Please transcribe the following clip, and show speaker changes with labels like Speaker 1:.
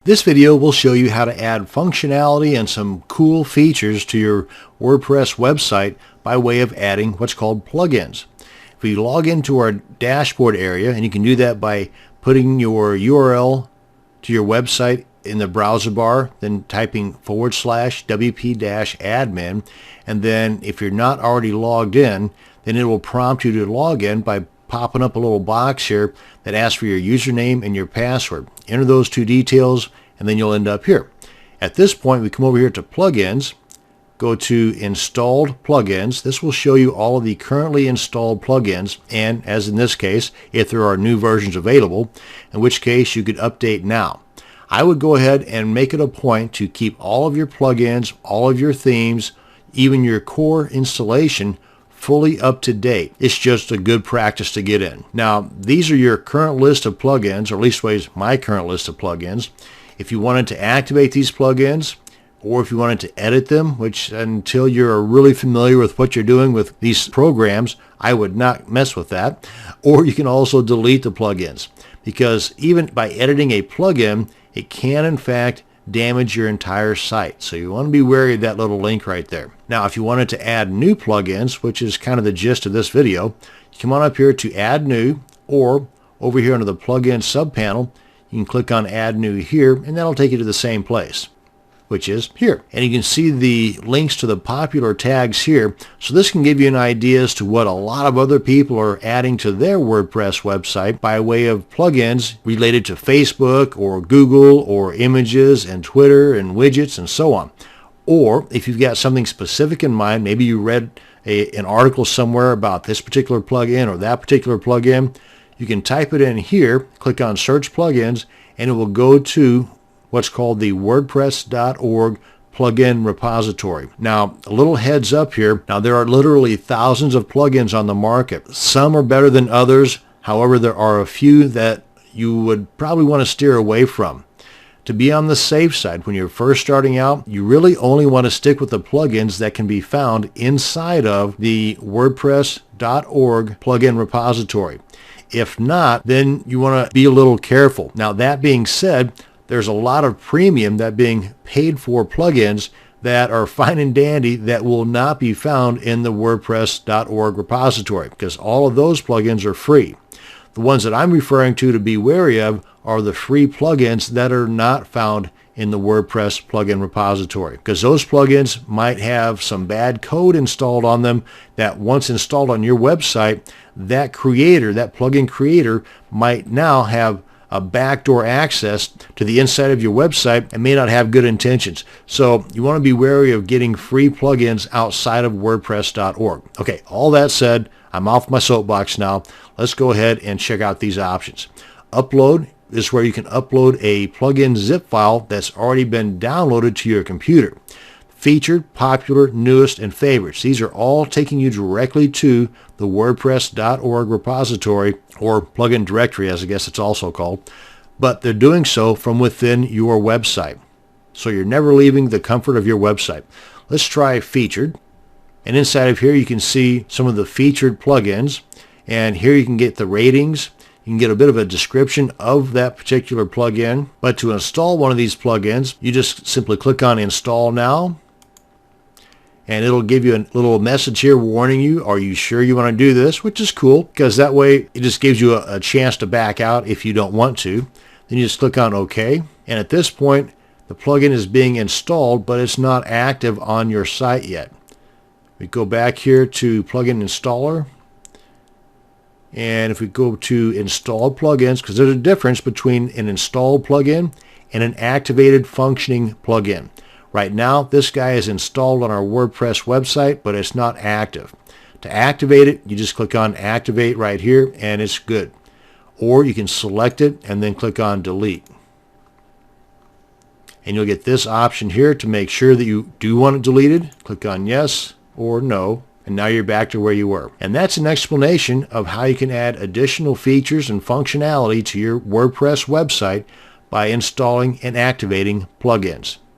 Speaker 1: This video will show you how to add functionality and some cool features to your WordPress website by way of adding what's called plugins. If we log into our dashboard area, and you can do that by putting your URL to your website in the browser bar, then typing /wp-admin, and then if you're not already logged in, then it will prompt you to log in by popping up a little box here that asks for your username and your password. Enter those two details and then you'll end up here. At this point, we come over here to plugins, go to installed plugins. This will show you all of the currently installed plugins, and as in this case, if there are new versions available, in which case you could update now. I would go ahead and make it a point to keep all of your plugins, all of your themes, even your core installation fully up to date. It's just a good practice to get in. Now, these are your current list of plugins, or at least my current list of plugins. If you wanted to activate these plugins, or if you wanted to edit them, which until you're really familiar with what you're doing with these programs, I would not mess with that. Or you can also delete the plugins, because even by editing a plugin, it can in fact damage your entire site. So you want to be wary of that little link right there. Now, if you wanted to add new plugins, which is kind of the gist of this video, you come on up here to add new, or over here under the plugin subpanel, you can click on add new here, and that'll take you to the same place, which is here. And you can see the links to the popular tags here. So this can give you an idea as to what a lot of other people are adding to their WordPress website by way of plugins related to Facebook or Google or images and Twitter and widgets and so on. Or if you've got something specific in mind, maybe you read an article somewhere about this particular plugin or that particular plugin, you can type it in here, click on search plugins, and it will go to what's called the WordPress.org plugin repository. Now, a little heads up here. Now, there are literally thousands of plugins on the market. Some are better than others. However, there are a few that you would probably want to steer away from. To be on the safe side, when you're first starting out, you really only want to stick with the plugins that can be found inside of the WordPress.org plugin repository. If not, then you want to be a little careful. Now, that being said, there's a lot of premium that being paid for plugins that are fine and dandy that will not be found in the WordPress.org repository, because all of those plugins are free. The ones that I'm referring to be wary of are the free plugins that are not found in the WordPress plugin repository, because those plugins might have some bad code installed on them that once installed on your website, that plugin creator might now have a backdoor access to the inside of your website and may not have good intentions. So you want to be wary of getting free plugins outside of WordPress.org. Okay, all that said, I'm off my soapbox now. Let's go ahead and check out these options. Upload is where you can upload a plugin zip file that's already been downloaded to your computer. Featured, popular, newest, and favorites. These are all taking you directly to the WordPress.org repository, or plugin directory, as I guess it's also called, but they're doing so from within your website. So you're never leaving the comfort of your website. Let's try featured. And inside of here, you can see some of the featured plugins. And here you can get the ratings. You can get a bit of a description of that particular plugin. But to install one of these plugins, you just simply click on Install Now. And it'll give you a little message here warning you, are you sure you want to do this? Which is cool, because that way it just gives you a chance to back out if you don't want to. Then you just click on OK. And at this point, the plugin is being installed, but it's not active on your site yet. We go back here to Plugin Installer. And if we go to Installed Plugins, because there's a difference between an installed plugin and an activated functioning plugin. Right now, this guy is installed on our WordPress website, but it's not active. To activate it, you just click on Activate right here, and it's good. Or you can select it and then click on Delete. And you'll get this option here to make sure that you do want it deleted. Click on Yes or No, and now you're back to where you were. And that's an explanation of how you can add additional features and functionality to your WordPress website by installing and activating plugins.